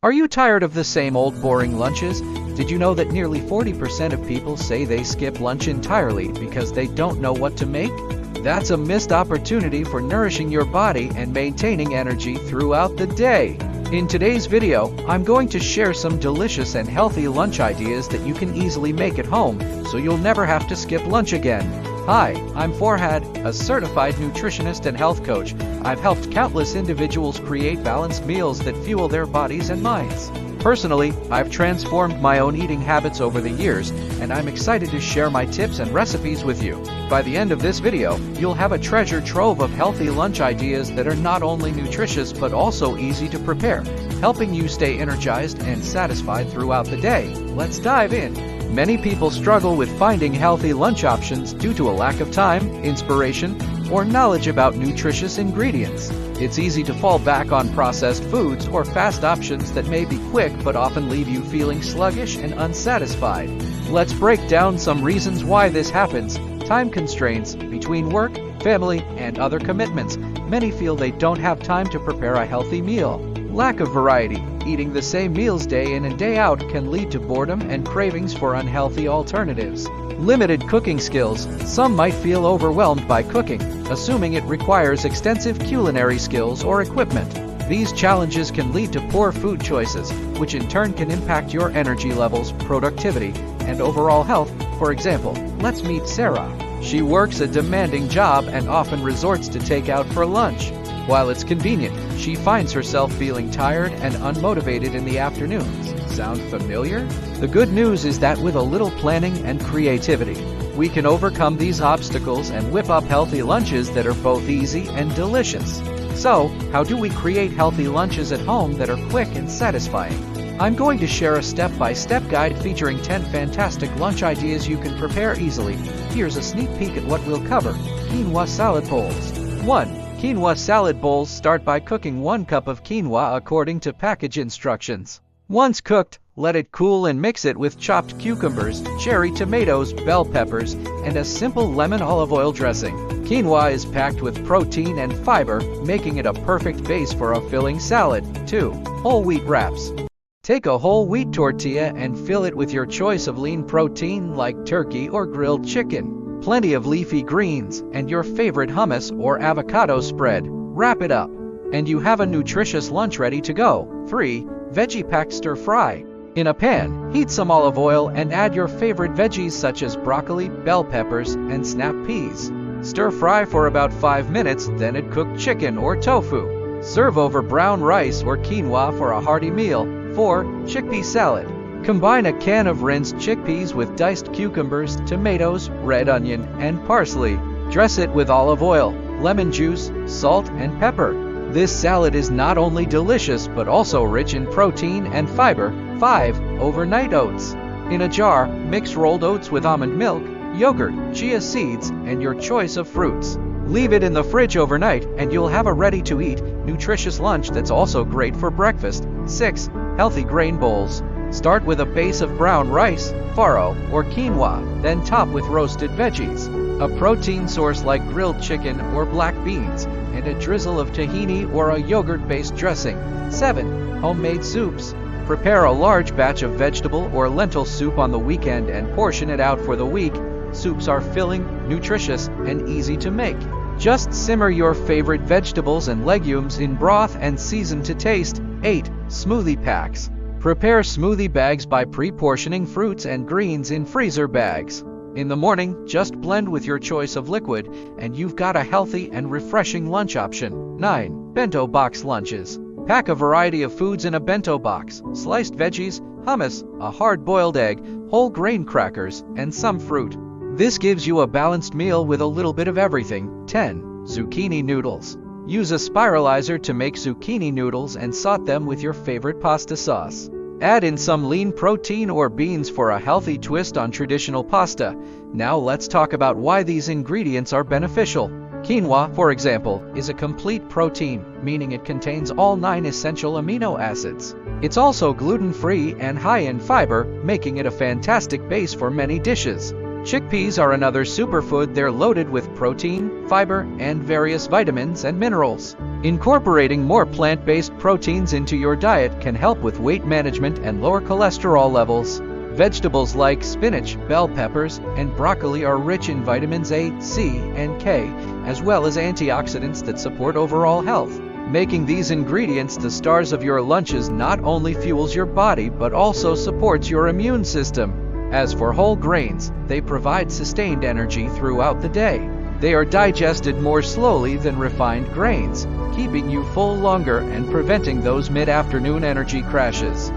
Are you tired of the same old boring lunches? Did you know that nearly 40% of people say they skip lunch entirely because they don't know what to make? That's a missed opportunity for nourishing your body and maintaining energy throughout the day. In today's video, I'm going to share some delicious and healthy lunch ideas that you can easily make at home, so you'll never have to skip lunch again. Hi, I'm Farhad, a certified nutritionist and health coach. I've helped countless individuals create balanced meals that fuel their bodies and minds. Personally, I've transformed my own eating habits over the years, and I'm excited to share my tips and recipes with you. By the end of this video, you'll have a treasure trove of healthy lunch ideas that are not only nutritious but also easy to prepare, helping you stay energized and satisfied throughout the day. Let's dive in. Many people struggle with finding healthy lunch options due to a lack of time, inspiration, or knowledge about nutritious ingredients. It's easy to fall back on processed foods or fast options that may be quick but often leave you feeling sluggish and unsatisfied. Let's break down some reasons why this happens. Time constraints. Between work, family, and other commitments, many feel they don't have time to prepare a healthy meal. Lack of variety. Eating the same meals day in and day out can lead to boredom and cravings for unhealthy alternatives. Limited cooking skills. Some might feel overwhelmed by cooking, assuming it requires extensive culinary skills or equipment. These challenges can lead to poor food choices, which in turn can impact your energy levels, productivity, and overall health. For example, let's meet Sarah. She works a demanding job and often resorts to takeout for lunch. While it's convenient, she finds herself feeling tired and unmotivated in the afternoons. Sound familiar? The good news is that with a little planning and creativity, we can overcome these obstacles and whip up healthy lunches that are both easy and delicious. So, how do we create healthy lunches at home that are quick and satisfying? I'm going to share a step-by-step guide featuring 10 fantastic lunch ideas you can prepare easily. Here's a sneak peek at what we'll cover. Quinoa salad bowls. 1. Quinoa salad bowls. Start by cooking 1 cup of quinoa according to package instructions. Once cooked, let it cool and mix it with chopped cucumbers, cherry tomatoes, bell peppers, and a simple lemon olive oil dressing. Quinoa is packed with protein and fiber, making it a perfect base for a filling salad. 2. Whole wheat wraps. Take a whole wheat tortilla and fill it with your choice of lean protein like turkey or grilled chicken. Plenty of leafy greens, and your favorite hummus or avocado spread. Wrap it up, and you have a nutritious lunch ready to go. 3. Veggie packed stir fry. In a pan, heat some olive oil and add your favorite veggies such as broccoli, bell peppers, and snap peas. Stir fry for about 5 minutes, then add cooked chicken or tofu. Serve over brown rice or quinoa for a hearty meal. 4. Chickpea salad. Combine a can of rinsed chickpeas with diced cucumbers, tomatoes, red onion, and parsley. Dress it with olive oil, lemon juice, salt, and pepper. This salad is not only delicious but also rich in protein and fiber. 5. Overnight oats. In a jar, mix rolled oats with almond milk, yogurt, chia seeds, and your choice of fruits. Leave it in the fridge overnight and you'll have a ready-to-eat, nutritious lunch that's also great for breakfast. 6. Healthy grain bowls. Start with a base of brown rice, farro, or quinoa, then top with roasted veggies, a protein source like grilled chicken or black beans, and a drizzle of tahini or a yogurt-based dressing. 7. Homemade soups. Prepare a large batch of vegetable or lentil soup on the weekend and portion it out for the week. Soups are filling, nutritious, and easy to make. Just simmer your favorite vegetables and legumes in broth and season to taste. 8. Smoothie packs. Prepare smoothie bags by pre-portioning fruits and greens in freezer bags. In the morning, just blend with your choice of liquid, and you've got a healthy and refreshing lunch option. 9. Bento box lunches. Pack a variety of foods in a bento box: sliced veggies, hummus, a hard-boiled egg, whole grain crackers, and some fruit. This gives you a balanced meal with a little bit of everything. 10. Zucchini noodles. Use a spiralizer to make zucchini noodles and saute them with your favorite pasta sauce. Add in some lean protein or beans for a healthy twist on traditional pasta. Now let's talk about why these ingredients are beneficial. Quinoa, for example, is a complete protein, meaning it contains all 9 essential amino acids. It's also gluten-free and high in fiber, making it a fantastic base for many dishes. Chickpeas are another superfood. They're loaded with protein, fiber, and various vitamins and minerals. Incorporating more plant-based proteins into your diet can help with weight management and lower cholesterol levels. Vegetables like spinach, bell peppers, and broccoli are rich in vitamins A, C, and K, as well as antioxidants that support overall health. Making these ingredients the stars of your lunches not only fuels your body but also supports your immune system. As for whole grains, they provide sustained energy throughout the day. They are digested more slowly than refined grains, keeping you full longer and preventing those mid-afternoon energy crashes.